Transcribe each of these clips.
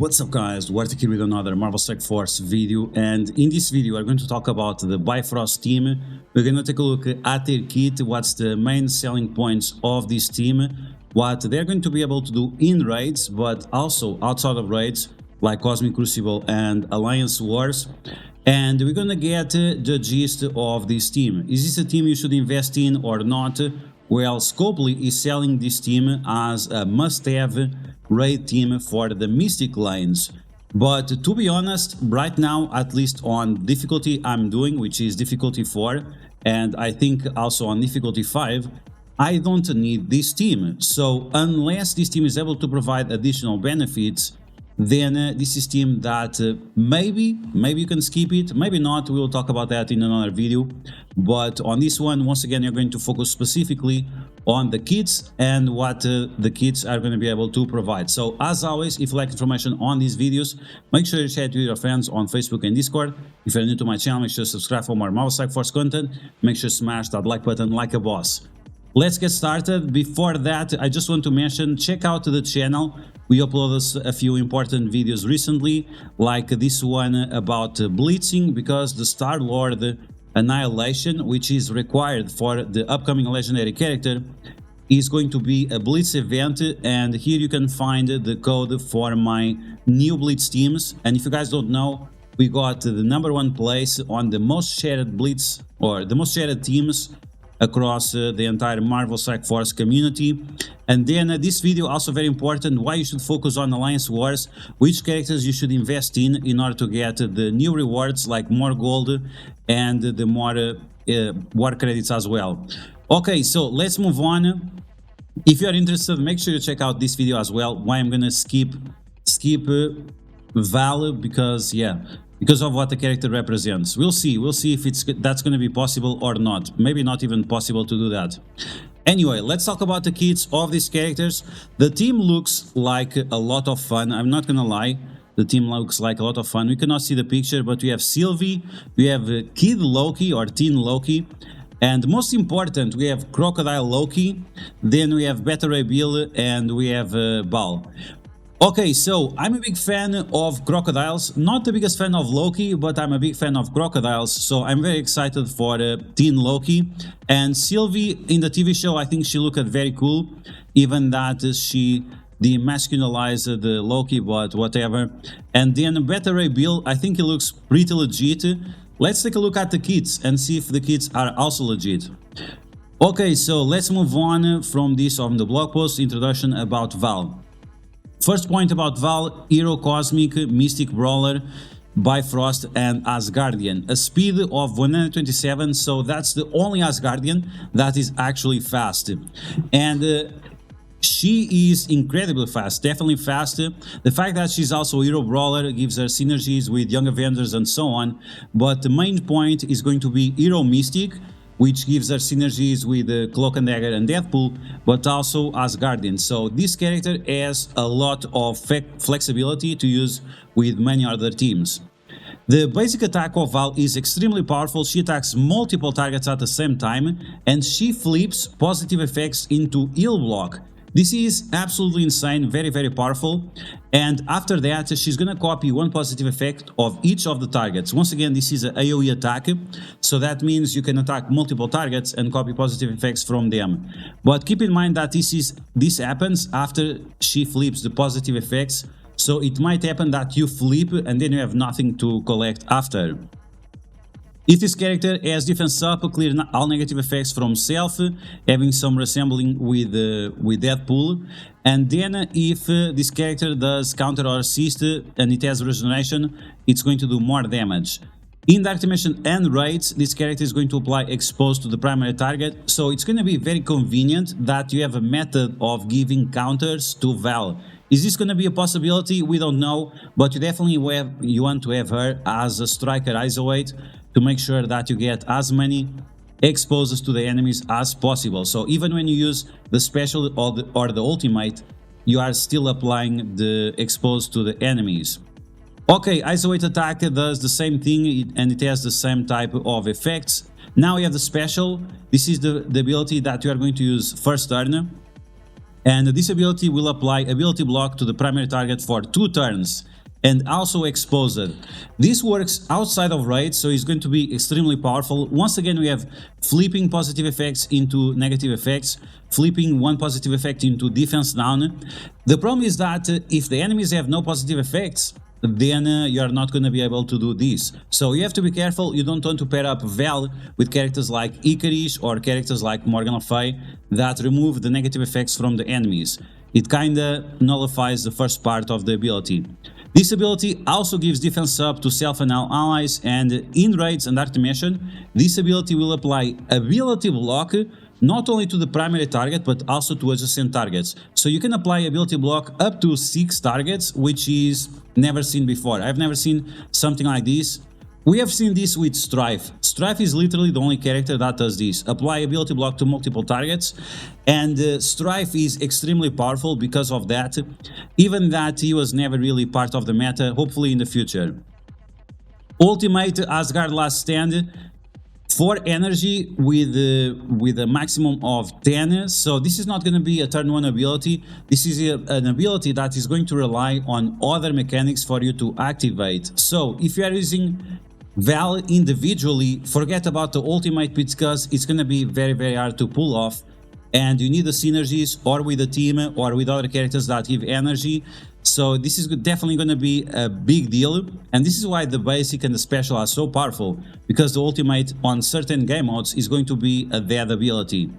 What's up guys, DuArktik here with another Marvel Strike Force video, and in this video we're going to talk about the Bifrost team. We're going to take a look at their kit, what's the main selling points of this team, what they're going to be able to do in raids, but also outside of raids like Cosmic Crucible and Alliance Wars. And we're going to get the gist of this team. Is this a team you should invest in or not? Well, Scopely is selling this team as a must-have raid team for the Mystic lanes. But to be honest, right now, at least on difficulty I'm doing, which is difficulty 4, and I think also on difficulty 5, I don't need this team. So unless this team is able to provide additional benefits, then this is team that maybe you can skip it, maybe not. We'll talk about that in another video. But on this one, once again, you're going to focus specifically on the kits and what the kits are going to be able to provide. So as always, if you like information on these videos, make sure you share it with your friends on Facebook and Discord. If you're new to my channel, make sure to subscribe for more Marvel Strike Force content. Make sure to smash that like button like a boss. Let's get started. Before that, I just want to mention, check out the channel. We uploaded a few important videos recently, like this one about blitzing, because the Star-Lord Annihilation, which is required for the upcoming legendary character, is going to be a blitz event, and here you can find the code for my new blitz teams. And if you guys don't know, we got the #1 place on the most shared blitz, or the most shared teams across the entire Marvel Strike Force community. And then this video also very important, why you should focus on Alliance Wars, which characters you should invest in order to get the new rewards like more gold and the more war credits as well. Okay, so let's move on. If you are interested, make sure you check out this video as well, why I'm gonna skip Val, because of what the character represents. We'll see if that's going to be possible or not. Maybe not even possible to do that. Anyway, let's talk about the kits of these characters. The team looks like a lot of fun. I'm not gonna lie, the team looks like a lot of fun. We cannot see the picture, but we have Sylvie, we have Kid Loki or Teen Loki, and most important, we have Crocodile Loki, then we have Beta Ray Bill, and we have Bal. Okay, so I'm a big fan of crocodiles, not the biggest fan of Loki, but I'm a big fan of crocodiles, so I'm very excited for Teen Loki. And Sylvie in the TV show, I think she looked very cool, even that she demasculinized the Loki, but whatever. And then Beta Ray Bill, I think he looks pretty legit. Let's take a look at the kits and see if the kits are also legit. Okay, so let's move on from this on the blog post introduction about Val. First point about Val, Hero Cosmic, Mystic Brawler, Bifrost and Asgardian. A speed of 127, so that's the only Asgardian that is actually fast. And she is incredibly fast, definitely fast. The fact that she's also a Hero Brawler gives her synergies with Young Avengers and so on. But the main point is going to be Hero Mystic, which gives her synergies with Cloak and Dagger and Deadpool, but also Asgardian. So this character has a lot of flexibility to use with many other teams. The basic attack of Val is extremely powerful. She attacks multiple targets at the same time, and she flips positive effects into heal block. This is absolutely insane, very powerful. And after that, she's gonna copy one positive effect of each of the targets. Once again, this is an AoE attack, so that means you can attack multiple targets and copy positive effects from them. But keep in mind that this happens after she flips the positive effects, so it might happen that you flip and then you have nothing to collect after. If this character has defense up, clear all negative effects from self, having some resembling with Deadpool. And then if this character does counter or assist and it has regeneration, it's going to do more damage. In Dark Dimension and raids, this character is going to apply exposed to the primary target, so it's going to be very convenient that you have a method of giving counters to Val. Is this going to be a possibility? We don't know, but you definitely want to have her as a striker isolate to make sure that you get as many exposes to the enemies as possible. So even when you use the special or the ultimate, you are still applying the expose to the enemies. Okay, isolate attack does the same thing and it has the same type of effects. Now we have the special. This is the ability that you are going to use first turn. And this ability will apply ability block to the primary target for 2 turns. and also Exposed. This works outside of raids, so it's going to be extremely powerful. Once again, we have flipping positive effects into negative effects, flipping one positive effect into defense down. The problem is that if the enemies have no positive effects, then you are not going to be able to do this. So you have to be careful. You don't want to pair up Val with characters like Icarus or characters like Morgan Le Fay that remove the negative effects from the enemies. It kinda nullifies the first part of the ability. This ability also gives defense up to self and all allies, and in raids and Artemation, this ability will apply ability block not only to the primary target but also to adjacent targets. So you can apply ability block up to 6 targets, which is never seen before. I've never seen something like this. We have seen this with Strife. Strife is literally the only character that does this. Apply ability block to multiple targets, and Strife is extremely powerful because of that, even that he was never really part of the meta, hopefully in the future. Ultimate Asgard Last Stand. 4 energy with a maximum of 10, so this is not going to be a turn 1 ability. This is an ability that is going to rely on other mechanics for you to activate. So if you are using Val individually, forget about the ultimate because it's going to be very hard to pull off, and you need the synergies or with a team or with other characters that give energy. So this is definitely going to be a big deal, and this is why the basic and the special are so powerful, because the ultimate on certain game modes is going to be a dead ability.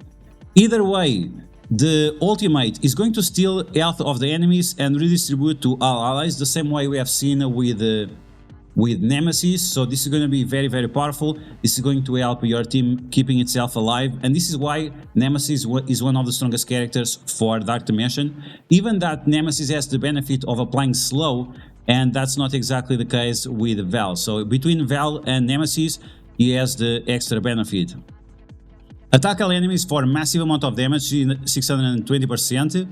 Either way, the ultimate is going to steal health of the enemies and redistribute to all allies, the same way we have seen with Nemesis. So this is going to be very powerful. This is going to help your team keeping itself alive, and this is why Nemesis is one of the strongest characters for Dark Dimension. Even that Nemesis has the benefit of applying slow, and that's not exactly the case with Val. So between Val and Nemesis, he has the extra benefit. Attack all enemies for a massive amount of damage, 620%.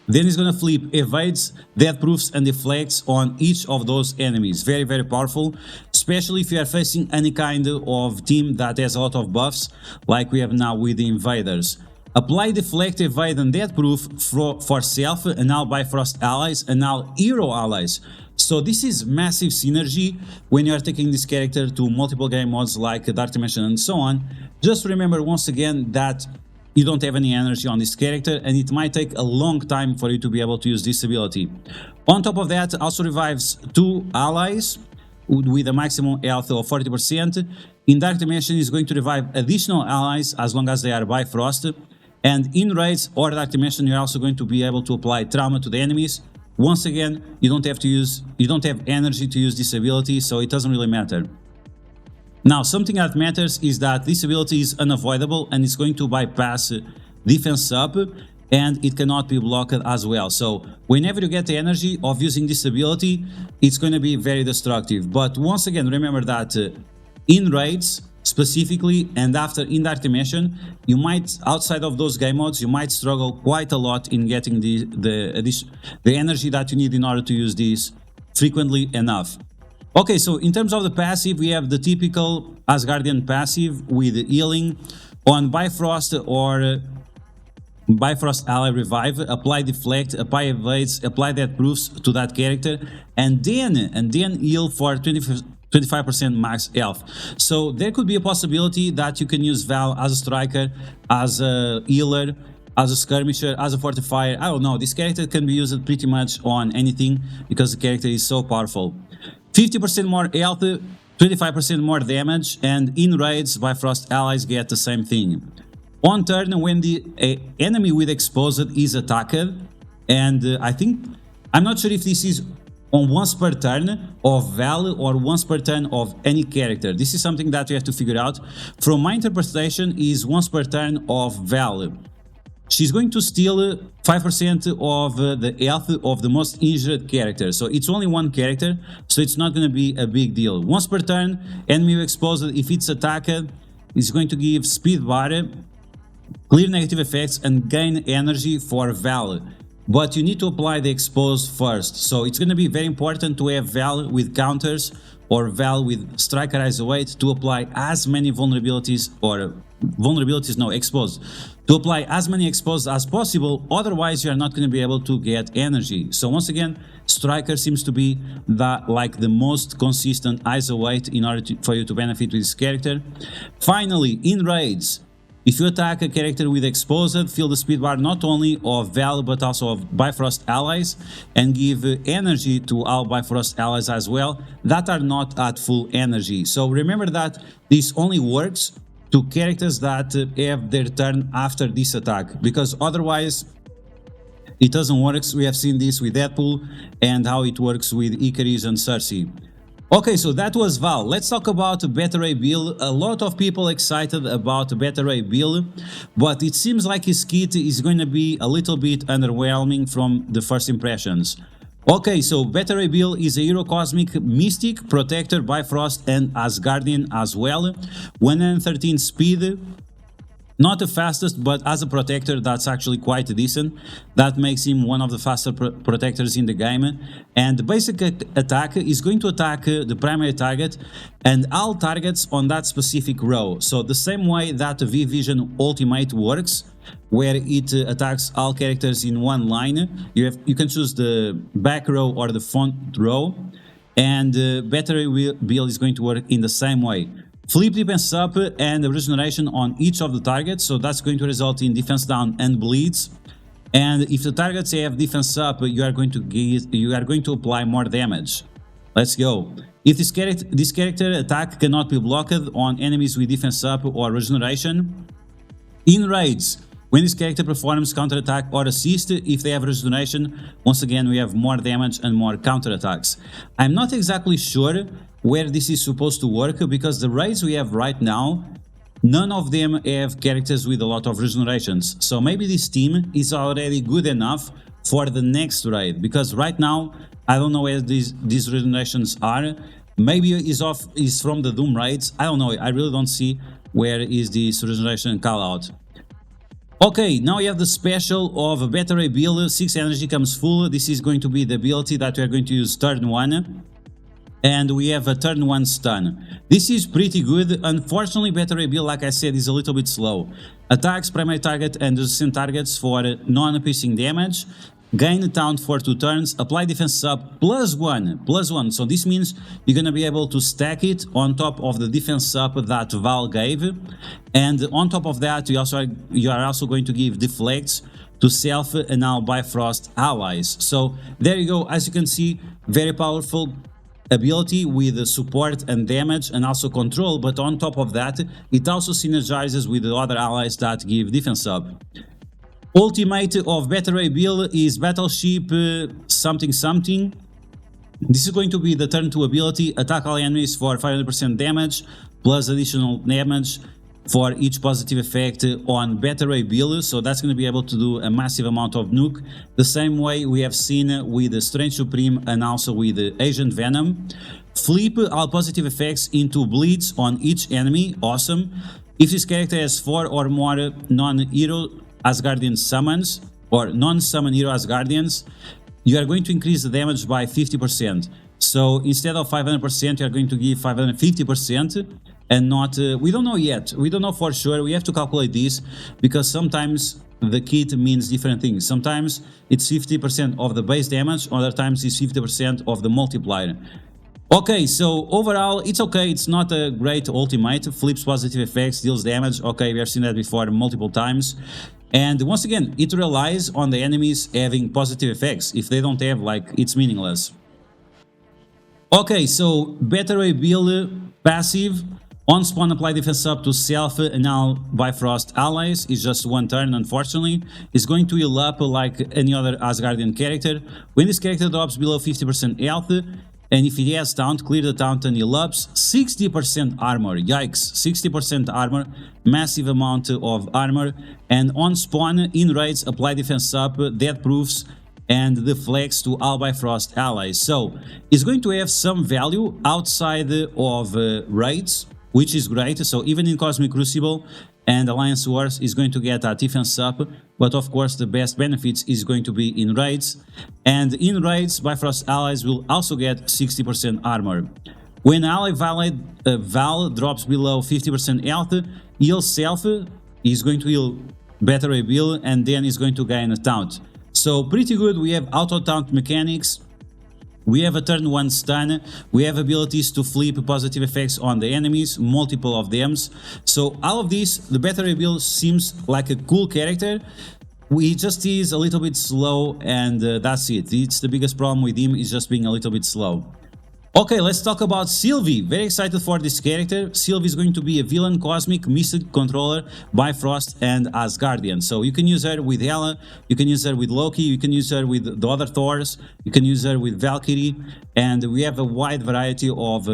Then he's gonna flip evades, death proofs and deflects on each of those enemies. Very powerful, especially if you are facing any kind of team that has a lot of buffs, like we have now with the invaders. Apply deflect, evade and death proof for self and all Bifrost allies and all hero allies. So this is massive synergy when you are taking this character to multiple game modes like Dark Dimension and so on. Just remember once again that you don't have any energy on this character, and it might take a long time for you to be able to use this ability. On top of that, also revives 2 allies with a maximum health of 40%. In Dark Dimension is going to revive additional allies as long as they are Bifrost. And in raids or Dark Dimension, you're also going to be able to apply trauma to the enemies. Once again, you don't have energy to use this ability, so it doesn't really matter. Now, something that matters is that this ability is unavoidable and it's going to bypass defense up, and it cannot be blocked as well. So whenever you get the energy of using this ability, it's going to be very destructive. But once again, remember that in raids specifically and after in Dark Dimension, you might, outside of those game modes, you might struggle quite a lot in getting the energy that you need in order to use this frequently enough. Okay, so in terms of the passive, we have the typical Asgardian passive with healing on Bifrost or Bifrost ally revive, apply deflect, apply evades, apply death proofs to that character, and then heal for 25% max health. So there could be a possibility that you can use Val as a striker, as a healer, as a skirmisher, as a fortifier. I don't know, this character can be used pretty much on anything because the character is so powerful. 50% more health, 25% more damage, and in raids, Bifrost allies get the same thing. On turn, when the enemy with exposed is attacked, and I'm not sure if this is on once per turn of Val or once per turn of any character. This is something that we have to figure out. From my interpretation, is once per turn of Val. She's going to steal 5% of the health of the most injured character. So it's only one character, so it's not going to be a big deal. Once per turn, enemy exposed, if it's attacked, it's going to give speed bar, clear negative effects, and gain energy for Val. But you need to apply the expose first. So it's going to be very important to have Val with counters or Val with Striker Eyes Await to apply as many vulnerabilities exposed. To apply as many exposed as possible, otherwise you are not going to be able to get energy. So once again, Striker seems to be the most consistent Eyes Await in order for you to benefit with this character. Finally, in raids, if you attack a character with Exposed, fill the speed bar not only of Val but also of Bifrost allies, and give energy to all Bifrost allies as well that are not at full energy. So remember that this only works to characters that have their turn after this attack, because otherwise it doesn't work. We have seen this with Deadpool and how it works with Icarus and Cersei. Okay, so that was Val. Let's talk about Beta Ray Bill. A lot of people excited about Beta Ray Bill, but it seems like his kit is going to be a little bit underwhelming from the first impressions. Okay, so Beta Ray Bill is a Hero Cosmic Mystic, Protector, Bifrost and Asgardian as well. 113 speed. Not the fastest, but as a protector, that's actually quite decent. That makes him one of the faster protectors in the game. And the basic attack is going to attack the primary target and all targets on that specific row. So the same way that the V-Vision ultimate works, where it attacks all characters in one line. You can choose the back row or the front row. And Beta Ray Bill is going to work in the same way. Flip defense up and regeneration on each of the targets, so that's going to result in defense down and bleeds. And if the targets have defense up, you are going to apply more damage. Let's go. If this character attack cannot be blocked on enemies with defense up or regeneration. In raids, when this character performs counter attack or assist, if they have regeneration, once again we have more damage and more counter attacks. I'm not exactly sure where this is supposed to work, because the raids we have right now, none of them have characters with a lot of regenerations. So maybe this team is already good enough for the next raid, because right now I don't know where these regenerations are. Maybe is from the Doom raids. I don't know. I really don't see where is this regeneration call out. Okay, now you have the special of Beta Ray Bill. 6 energy comes full. This is going to be the ability that we are going to use turn 1. And we have a turn 1 stun. This is pretty good. Unfortunately, Beta Ray Bill, like I said, is a little bit slow. Attacks primary target and adjacent targets for non-piercing damage. Gain taunt for 2 turns. Apply defense sub +1. So this means you're going to be able to stack it on top of the defense sub that Val gave. And on top of that, you are also going to give deflects to self and now Bifrost allies. So there you go. As you can see, very powerful ability with support and damage and also control, but on top of that it also synergizes with the other allies that give defense up. Ultimate of Beta Ray Bill is Battleship something. This is going to be the turn 2 ability. Attack all enemies for 500% damage plus additional damage for each positive effect on Beta Ray Bill, so that's going to be able to do a massive amount of nuke, the same way we have seen with the Strange Supreme and also with the Agent Venom. Flip all positive effects into bleeds on each enemy, awesome. If this character has 4 or more non-hero Asgardian summons or non-summon hero Asgardians, you are going to increase the damage by 50%. So instead of 500%, you are going to give 550%. And not, we don't know yet, we don't know for sure, we have to calculate this, because sometimes the kit means different things. Sometimes it's 50% of the base damage, other times it's 50% of the multiplier. Okay, so overall it's okay, it's not a great ultimate. Flips positive effects, deals damage, okay, we have seen that before multiple times. And once again, it relies on the enemies having positive effects. If they don't have, like, it's meaningless. Okay, so Beta Ray Bill passive. On spawn, apply defense up to self and now Bifrost allies. Is just 1 turn, unfortunately. It's going to heal up like any other Asgardian character. When this character drops below 50% health, and if he has taunt, clear the taunt and heal up. 60% armor, yikes, 60% armor, massive amount of armor. And on spawn, in raids, apply defense up, death proofs, and deflects to all Bifrost allies. So, it's going to have some value outside of raids, which is great. So even in Cosmic Crucible and Alliance Wars is going to get a defense up, but of course the best benefits is going to be in raids. And in raids, Bifrost allies will also get 60% armor. When ally Val drops below 50% health, heal self, is going to heal better rebuild, and then is going to gain a taunt. So pretty good. We have auto taunt mechanics. We have a turn 1 stun, we have abilities to flip positive effects on the enemies, multiple of them. So all of this, the better rebuild seems like a cool character. He just is a little bit slow, and that's it. It's the biggest problem with him, is just being a little bit slow. Okay, let's talk about Sylvie. Very excited for this character. Sylvie is going to be a villain, cosmic, mystic controller, Bifrost, and Asgardian. So you can use her with Hela, you can use her with Loki, you can use her with the other Thors, you can use her with Valkyrie, and we have a wide variety of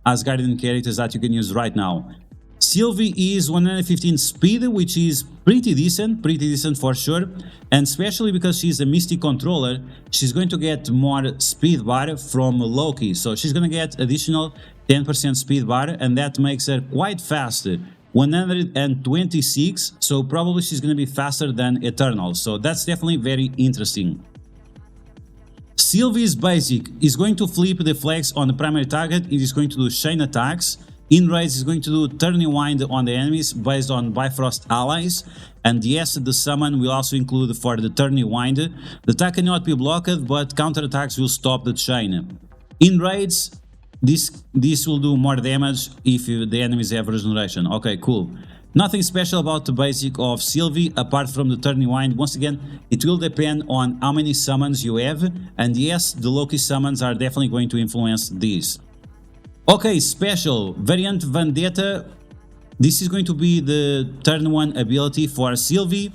Asgardian characters that you can use right now. Sylvie is 115 speed, which is pretty decent for sure, and especially because she's a mystic controller, she's going to get more speed bar from Loki, so she's going to get additional 10% speed bar, and that makes her quite fast, 126, so probably she's going to be faster than Eternal, so that's definitely very interesting. Sylvie's basic is going to flip the flex on the primary target, it is going to do chain attacks. In raids is going to do turn rewind on the enemies based on Bifrost allies, and yes, the summon will also include for the turn rewind. The attack cannot be blocked, but counterattacks will stop the chain. In raids, this will do more damage if the enemies have regeneration. Okay, cool. Nothing special about the basic of Sylvie apart from the turn rewind. Once again, it will depend on how many summons you have, and yes, the Loki summons are definitely going to influence this. Okay, special variant Vendetta. This is going to be the turn 1 ability for Sylvie.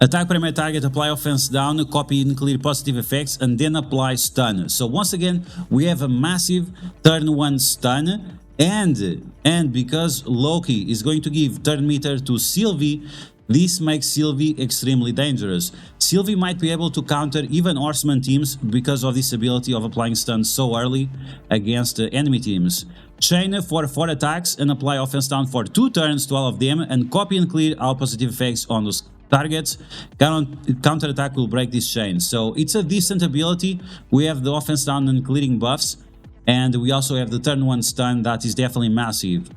Attack primary target, apply offense down, copy and clear positive effects, and then apply stun. So once again, we have a massive turn 1 stun, and because Loki is going to give turn meter to Sylvie, this makes Sylvie extremely dangerous. Sylvie might be able to counter even Horseman teams because of this ability of applying stun so early against enemy teams. Chain for 4 attacks and apply offense down for 2 turns to all of them, and copy and clear all positive effects on those targets. Counter attack will break this chain. So it's a decent ability. We have the offense down and clearing buffs, and we also have the turn 1 stun that is definitely massive.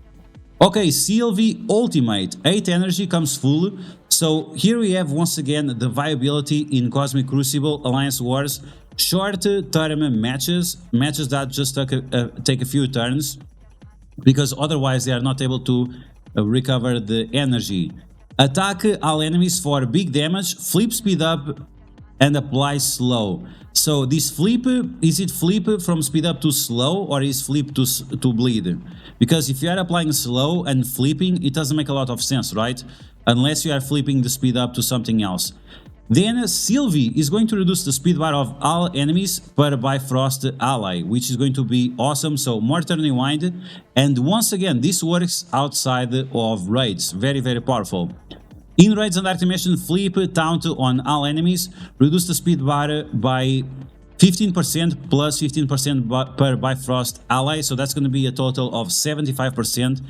Okay, Sylvie Ultimate, 8 energy comes full. So here we have once again the viability in Cosmic Crucible, Alliance Wars, short-term matches that just take a few turns, because otherwise they are not able to recover the energy. Attack all enemies for big damage, flip speed up, and apply slow. So this flip, is it flip from speed up to slow, or is flip to bleed? Because if you are applying slow and flipping, it doesn't make a lot of sense, right? Unless you are flipping the speed up to something else. Then Sylvie is going to reduce the speed bar of all enemies per Bifrost ally, which is going to be awesome. So more turn rewind, and once again this works outside of raids. Very powerful. In raids and activation, flip taunt on all enemies, reduce the speed bar by 15% plus 15% per Bifrost ally, so that's going to be a total of 75%.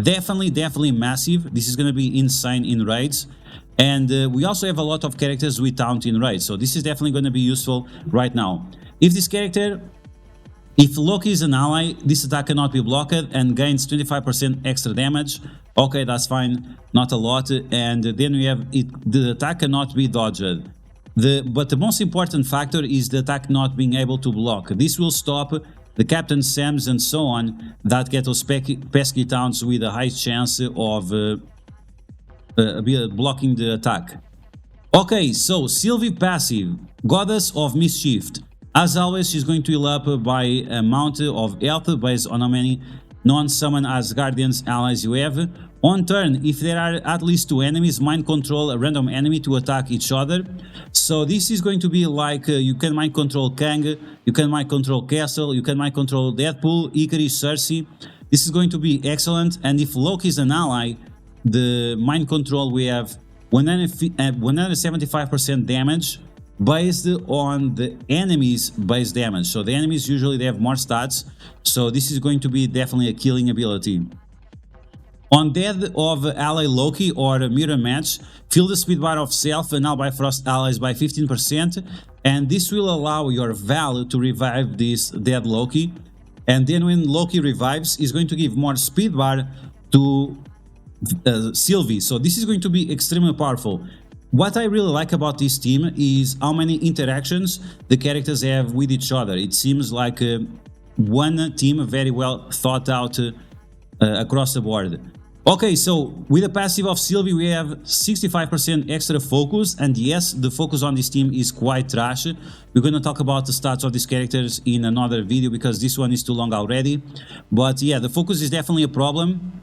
Definitely massive. This is going to be insane in raids. And we also have a lot of characters with taunt in raids, so this is definitely going to be useful right now. If Loki is an ally, this attack cannot be blocked and gains 25% extra damage. Okay, that's fine, not a lot. And then we have the attack cannot be dodged. But the most important factor is the attack not being able to block. This will stop the Captain Sams and so on that get those pesky taunts with a high chance of blocking the attack. Okay, so Sylvie passive, Goddess of Mischief. As always, she's going to heal up by amount of health based on how many non-summon Asgardians allies you have. On turn, if there are at least 2 enemies, mind control a random enemy to attack each other. So this is going to be like you can mind control Kang, you can mind control Castle, you can mind control Deadpool, Icarus, Cersei. This is going to be excellent, and if Loki is an ally, the mind control we have 175% damage based on the enemy's base damage. So the enemies usually they have more stats, so this is going to be definitely a killing ability. On death of ally Loki or a mirror match, fill the speed bar of self and all Bifrost allies by 15%, and this will allow your Val to revive this dead Loki. And then when Loki revives, he's going to give more speed bar to Sylvie. So this is going to be extremely powerful. What I really like about this team is how many interactions the characters have with each other. It seems like one team very well thought out across the board. Okay, so with the passive of Sylvie we have 65% extra focus, and yes, the focus on this team is quite trash. We're gonna talk about the stats of these characters in another video because this one is too long already. But yeah, the focus is definitely a problem.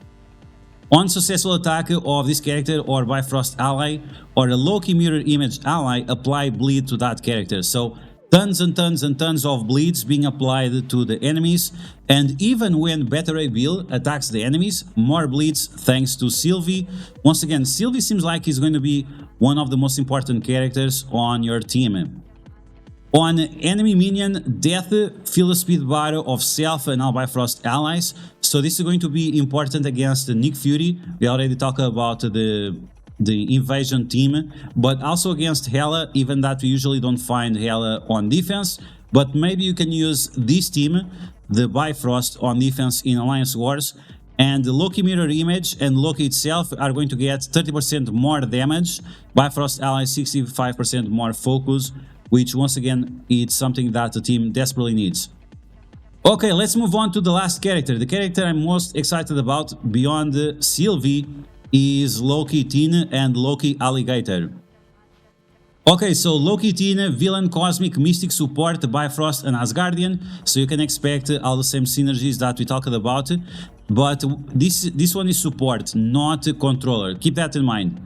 On successful attack of this character or Bifrost ally or a Loki mirror image ally, apply bleed to that character. So tons and tons and tons of bleeds being applied to the enemies, and even when Beta Ray Bill attacks the enemies, more bleeds thanks to Sylvie. Once again, Sylvie seems like he's going to be one of the most important characters on your team. On enemy minion death, fill the speed bar of self and all Bifrost allies. So this is going to be important against Nick Fury. We already talked about the invasion team, but also against Hela, even that we usually don't find Hela on defense. But maybe you can use this team, the Bifrost, on defense in Alliance Wars. And the Loki mirror image and Loki itself are going to get 30% more damage. Bifrost allies 65% more focus, which once again, it's something that the team desperately needs. Okay, let's move on to the last character. The character I'm most excited about beyond Sylvie is Loki Teen and Loki Alligator. Okay, so Loki Teen, villain, cosmic, mystic support, Bifrost and Asgardian, so you can expect all the same synergies that we talked about, but this one is support, not controller. Keep that in mind.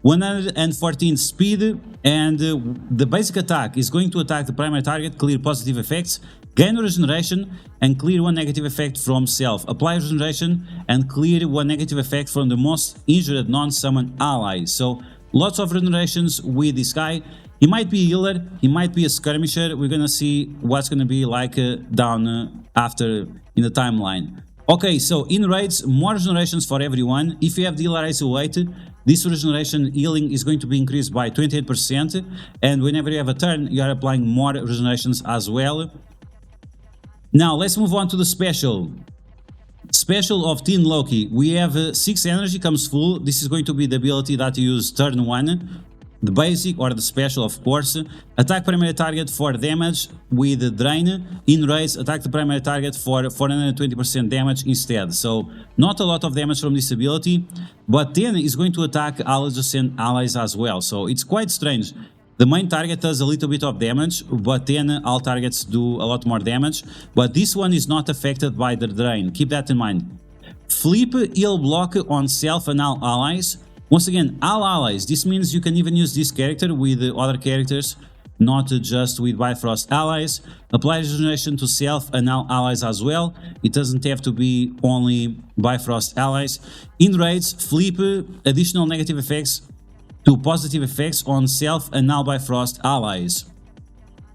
114 speed, and the basic attack is going to attack the primary target, clear positive effects, gain regeneration, and clear one negative effect from self. Apply regeneration and clear one negative effect from the most injured non-summon ally. So lots of regenerations with this guy. He might be a healer, he might be a skirmisher. We're gonna see what's gonna be like down after in the timeline. Okay, so in raids, more regenerations for everyone. If you have the healer isolated, this regeneration healing is going to be increased by 28%, and whenever you have a turn, you are applying more regenerations as well. Now, let's move on to the special. Special of Teen Loki. We have 6 energy comes full. This is going to be the ability that you use turn 1. The basic or the special, of course. Attack primary target for damage with drain. In raids, attack the primary target for 420% damage instead. So not a lot of damage from this ability, but then is going to attack adjacent allies as well. So it's quite strange. The main target does a little bit of damage, but then all targets do a lot more damage. But this one is not affected by the drain. Keep that in mind. Flip heal block on self and all allies. Once again, all allies. This means you can even use this character with other characters, not just with Bifrost allies. Apply regeneration to self and all allies as well. It doesn't have to be only Bifrost allies. In raids, flip additional negative effects to positive effects on self and all Bifrost allies.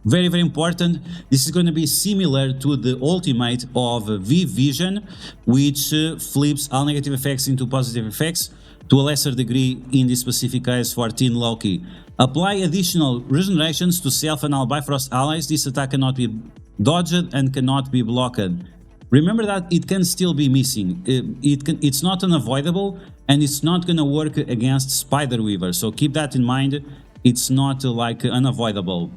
Very, very important. This is going to be similar to the ultimate of V-Vision, which flips all negative effects into positive effects, to a lesser degree in this specific case for Teen Loki. Apply additional regenerations to self and all Bifrost allies. This attack cannot be dodged and cannot be blocked. Remember that it can still be missing. It's not unavoidable, and it's not gonna work against Spider-Weaver, so keep that in mind. It's not like unavoidable.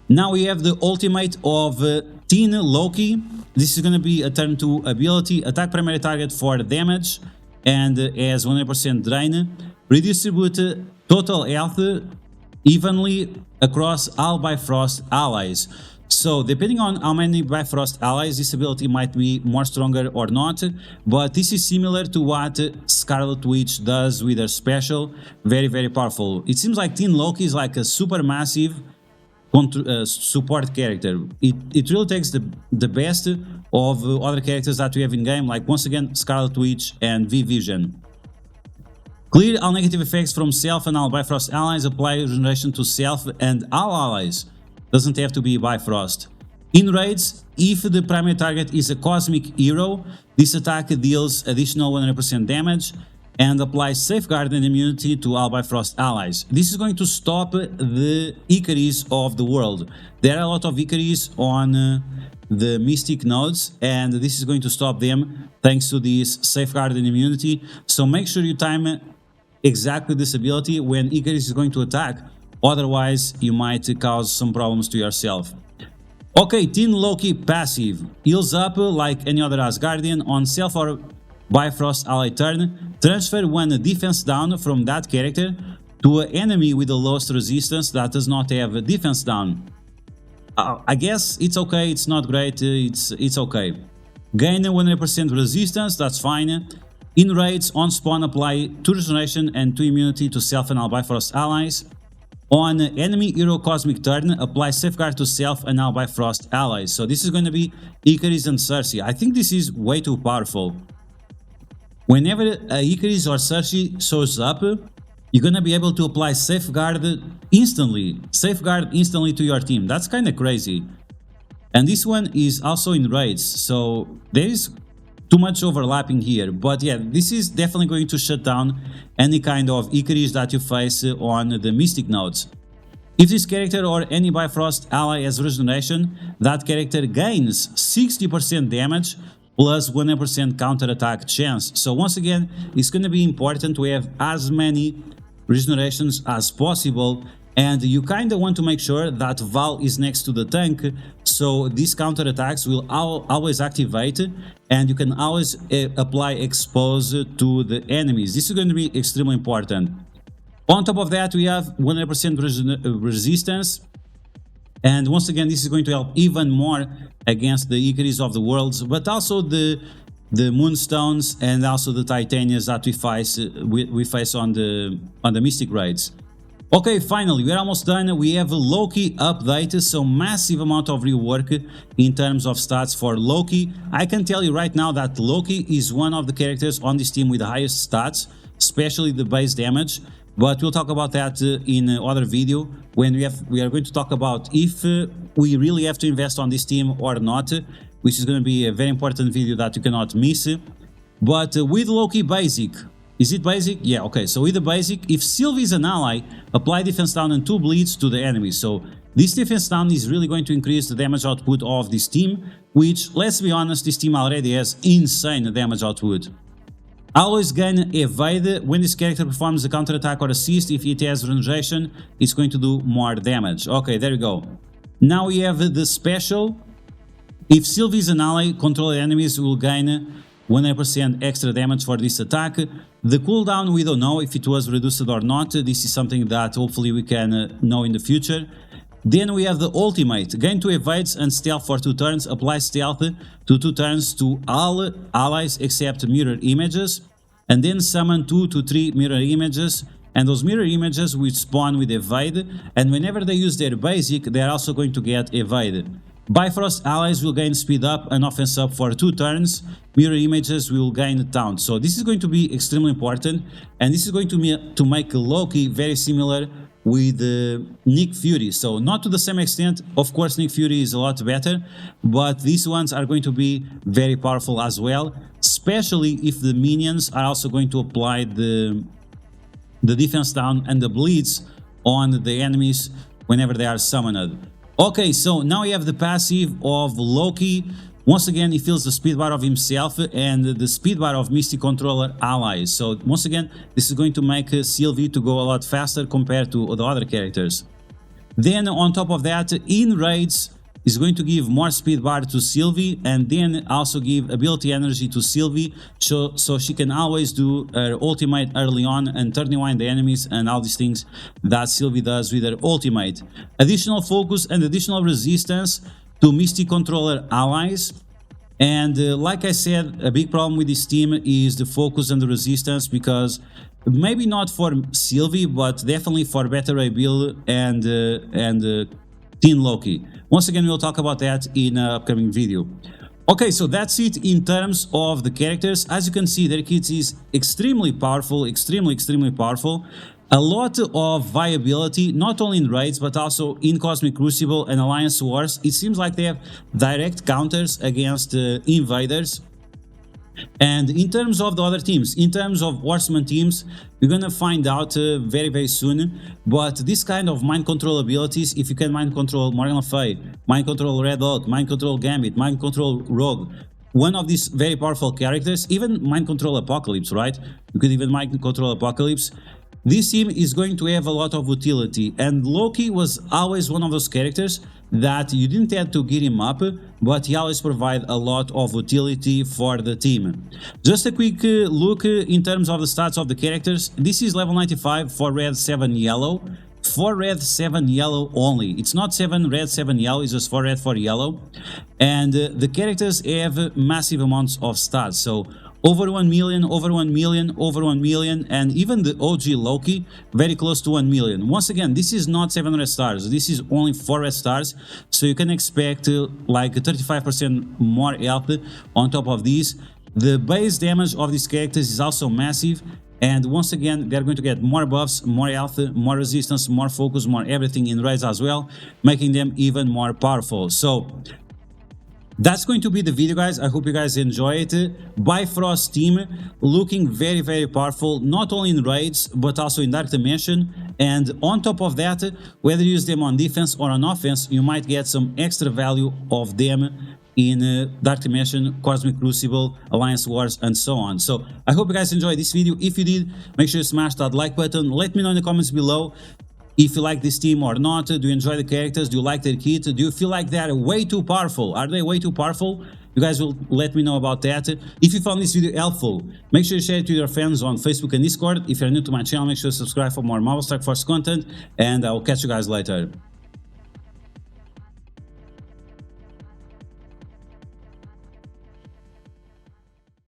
Now we have the ultimate of Teen Loki. This is gonna be a turn 2 ability. Attack primary target for damage and as 100% drain. Redistribute total health evenly across all Bifrost allies. So depending on how many Bifrost allies, this ability might be more stronger or not, but this is similar to what Scarlet Witch does with her special. Very, very powerful. It seems like Teen Loki is like a super massive support character. It really takes the best of other characters that we have in game, like once again Scarlet Witch and V-Vision. Clear all negative effects from self and all Bifrost allies. Apply regeneration to self and all allies. Doesn't have to be Bifrost. In raids, if the primary target is a cosmic hero, this attack deals additional 100% damage and applies safeguard and immunity to all Bifrost allies. This is going to stop the Icaris of the world. There are a lot of Icaris on the Mystic nodes, and this is going to stop them thanks to this safeguard and immunity. So make sure you time exactly this ability when Icarus is going to attack, otherwise you might cause some problems to yourself. Okay, Teen Loki passive. Heals up like any other Asgardian on self or Bifrost ally turn. Transfer one defense down from that character to an enemy with the lowest resistance that does not have a defense down. I guess it's okay, it's not great, it's okay. Gain 100% resistance, that's fine. In raids, on spawn apply 2 regeneration and 2 immunity to self and all Bifrost allies. On enemy hero cosmic turn, apply safeguard to self and all Bifrost allies. So this is going to be Icarus and Cersei. I think this is way too powerful. Whenever Icarus or Cersei shows up, you're going to be able to apply safeguard instantly to your team. That's kind of crazy. And this one is also in raids, so there is too much overlapping here. But yeah, this is definitely going to shut down any kind of Icarus that you face on the Mystic nodes. If this character or any Bifrost ally has regeneration, that character gains 60% damage plus 100% counter attack chance. So once again, it's going to be important to have as many regenerations as possible, and you kind of want to make sure that Val is next to the tank, so these counter attacks will always activate and you can always apply expose to the enemies. This is going to be extremely important. On top of that, we have 100% resistance, and once again this is going to help even more against the Icarus of the worlds, but also the Moonstones and also the Titanias that we face on the Mystic raids. Okay, finally, we're almost done. We have a Loki update, so massive amount of rework in terms of stats for Loki. I can tell you right now that Loki is one of the characters on this team with the highest stats, especially the base damage, but we'll talk about that in another video when we are going to talk about if we really have to invest on this team or not, which is going to be a very important video that you cannot miss. But with Loki basic, is it basic? Yeah, okay, so with the basic, if Sylvie is an ally, apply defense down and 2 bleeds to the enemy. So this defense down is really going to increase the damage output of this team, which, let's be honest, this team already has insane damage output. Always gain evade. When this character performs a counter attack or assist, if it has regeneration, it's going to do more damage. Okay, there you go. Now we have the special. If Sylvie is an ally, controlled enemies will gain 100% extra damage for this attack. The cooldown, we don't know if it was reduced or not. This is something that hopefully we can know in the future. Then we have the ultimate. Gain 2 evades and stealth for 2 turns. Apply stealth to 2 turns to all allies except mirror images. And then summon 2 to 3 mirror images. And those mirror images will spawn with evade. And whenever they use their basic, they are also going to get evade. Bifrost allies will gain speed up and offense up for 2 turns. Mirror images will gain taunt. So this is going to be extremely important, and this is going to make Loki very similar with Nick Fury. So not to the same extent, of course Nick Fury is a lot better, but these ones are going to be very powerful as well, especially if the minions are also going to apply the defense down and the bleeds on the enemies whenever they are summoned. Okay, so now we have the passive of Loki. Once again, he feels the speed bar of himself and the speed bar of Mystic Controller allies. So once again, this is going to make Sylvie to go a lot faster compared to the other characters. Then on top of that, in raids, is going to give more speed bar to Sylvie, and then also give ability energy to Sylvie, so she can always do her ultimate early on and turn rewind the enemies and all these things that Sylvie does with her ultimate. Additional focus and additional resistance to Mystic Controller allies. And like I said, a big problem with this team is the focus and the resistance, because maybe not for Sylvie, but definitely for better rebuild and Teen Loki. Once again, we'll talk about that in an upcoming video. Okay, so that's it in terms of the characters. As you can see, their kit is extremely powerful, extremely powerful. A lot of viability, not only in raids, but also in Cosmic Crucible and Alliance Wars. It seems like they have direct counters against invaders. And in terms of the other teams, in terms of horseman teams, we're gonna find out very soon. But this kind of mind control abilities, if you can mind control Morgan Le Fay, mind control Red Hulk, mind control Gambit, mind control Rogue, one of these very powerful characters, even mind control Apocalypse, right? You could even mind control Apocalypse. This team is going to have a lot of utility, and Loki was always one of those characters that you didn't have to get him up, but he always provided a lot of utility for the team. Just a quick look in terms of the stats of the characters. This is level 95 for red, 7 yellow. 4 red, 7 yellow only. It's not 7 red, 7 yellow, it's just 4 red, 4 yellow. And the characters have massive amounts of stats, so over 1 million, over 1 million, over 1 million, and even the OG Loki, very close to 1 million. Once again, this is not 7 red stars, this is only 4 red stars, so you can expect like 35% more health on top of these. The base damage of these characters is also massive, and once again, they're going to get more buffs, more health, more resistance, more focus, more everything in raids as well, making them even more powerful. So that's going to be the video, guys. I hope you guys enjoy it. Bifrost team looking very powerful, not only in raids but also in Dark Dimension. And on top of that, whether you use them on defense or on offense, you might get some extra value of them in Dark Dimension, Cosmic Crucible, Alliance Wars, and so on. So I hope you guys enjoyed this video. If you did, make sure you smash that like button. Let me know in the comments below if you like this team or not. Do you enjoy the characters? Do you like their kit? Do you feel like they're way too powerful? Are they way too powerful? You guys will let me know about that. If you found this video helpful, make sure you share it to your friends on Facebook and Discord. If you're new to my channel, make sure to subscribe for more Marvel Strike Force content, and I will catch you guys later.